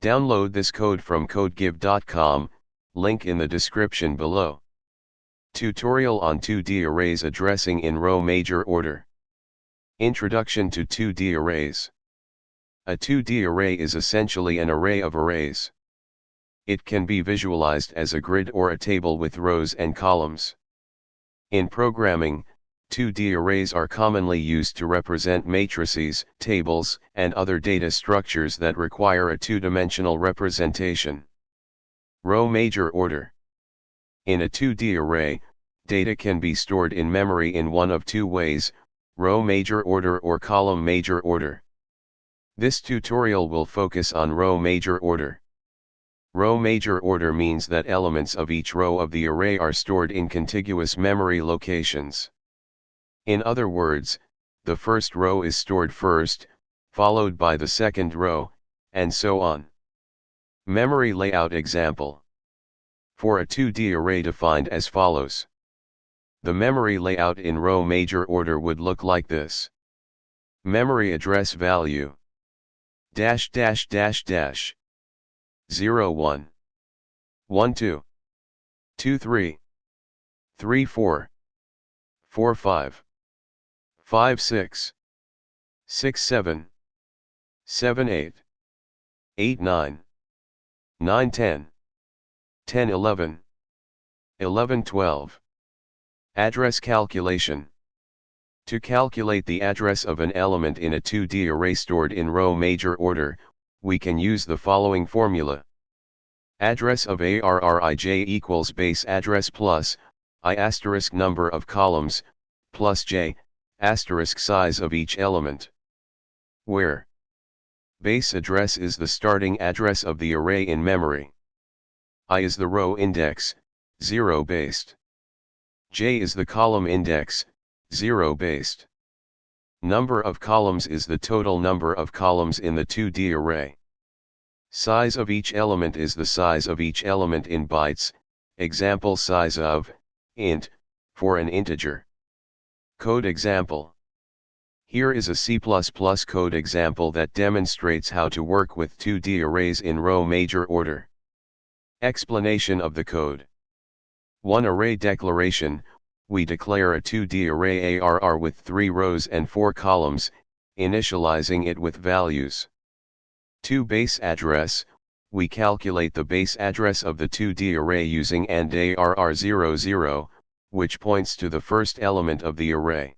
Download this code from codegive.com, link in the description below. Tutorial on 2D arrays addressing in row major order. Introduction to 2D arrays. A 2D array is essentially an array of arrays. It can be visualized as a grid or a table with rows and columns. In programming, 2D arrays are commonly used to represent matrices, tables, and other data structures that require a two-dimensional representation. Row major order. In a 2D array, data can be stored in memory in one of two ways: row major order or column major order. This tutorial will focus on row major order. Row major order means that elements of each row of the array are stored in contiguous memory locations. In other words, the first row is stored first, followed by the second row, and so on. Memory layout example. For a 2D array defined as follows. The memory layout in row major order would look like this. Memory address value. Dash dash dash dash. 0 1. 1 2. 2 3. 3 4. 4 5. 5 6. 6 7. 7 8. 8 9. 9 10. 10 11. 11 12. Address calculation. To calculate the address of an element in a 2D array stored in row major order, we can use the following formula. Address of array equals base address plus I asterisk number of columns, plus j, asterisk size of each element. Where base address is the starting address of the array in memory. I is the row index, 0 based. J is the column index, 0 based. Number of columns is the total number of columns in the 2D array. Size of each element is the size of each element in bytes, example size of, int, for an integer. Code example. Here is a C++ code example that demonstrates how to work with 2D arrays in row major order. Explanation of the code. 1 Array declaration. We declare a 2D array ARR with 3 rows and 4 columns, initializing it with values. 2 Base address. We calculate the base address of the 2D array using AND ARR00, which points to the first element of the array.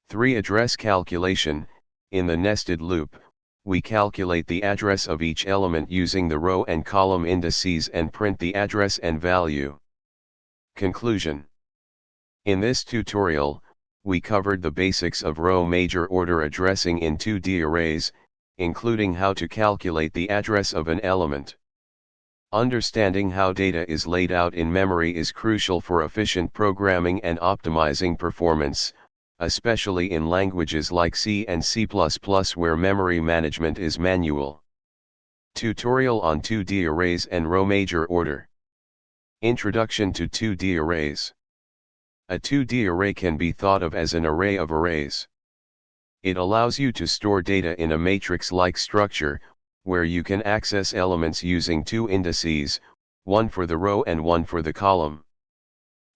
3 Address calculation. In the nested loop, we calculate the address of each element using the row and column indices and print the address and value. Conclusion. In this tutorial, we covered the basics of row major order addressing in 2D arrays, including how to calculate the address of an element. Understanding how data is laid out in memory is crucial for efficient programming and optimizing performance, especially in languages like C and C++ where memory management is manual. Tutorial on 2D arrays and row major order. Introduction to 2D arrays. A 2D array can be thought of as an array of arrays. It allows you to store data in a matrix-like structure, where you can access elements using 2 indices, one for the row and one for the column.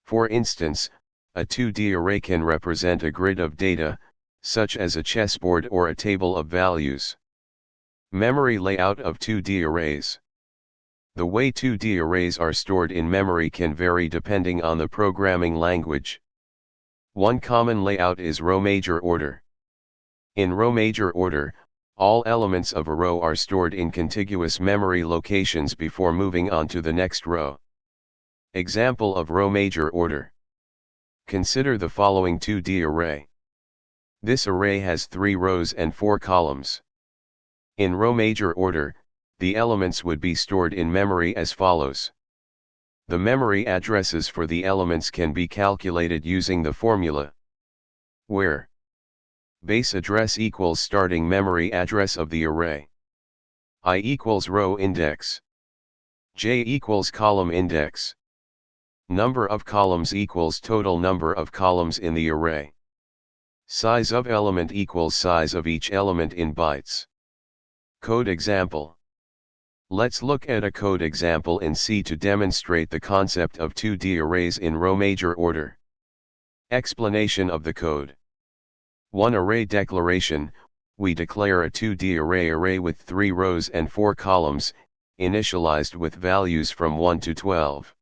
For instance, a 2D array can represent a grid of data, such as a chessboard or a table of values. Memory layout of 2D arrays. The way 2D arrays are stored in memory can vary depending on the programming language. One common layout is row major order. In row major order, all elements of a row are stored in contiguous memory locations before moving on to the next row. Example of row major order. Consider the following 2D array. This array has 3 rows and 4 columns. In row major order, the elements would be stored in memory as follows. The memory addresses for the elements can be calculated using the formula where base address equals starting memory address of the array. I equals row index. J equals column index. Number of columns equals total number of columns in the array. Size of element equals size of each element in bytes. Code example. Let's look at a code example in C to demonstrate the concept of 2D arrays in row major order. Explanation of the code. 1. Array declaration. We declare a 2D array with 3 rows and 4 columns, initialized with values from 1 to 12.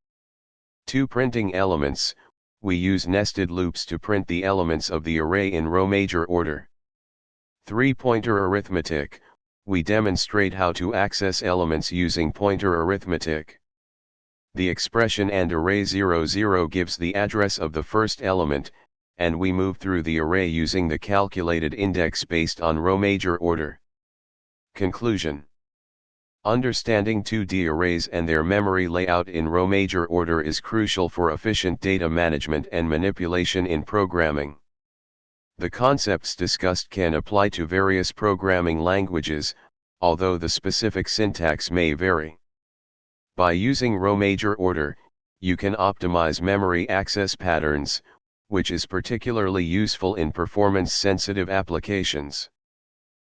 2. Printing elements. We use nested loops to print the elements of the array in row major order. 3. Pointer arithmetic. We demonstrate how to access elements using pointer arithmetic. The expression and array 00 gives the address of the first element, and we move through the array using the calculated index based on row major order. Conclusion. Understanding 2D arrays and their memory layout in row major order is crucial for efficient data management and manipulation in programming. The concepts discussed can apply to various programming languages, although the specific syntax may vary. By using row major order, you can optimize memory access patterns, which is particularly useful in performance-sensitive applications.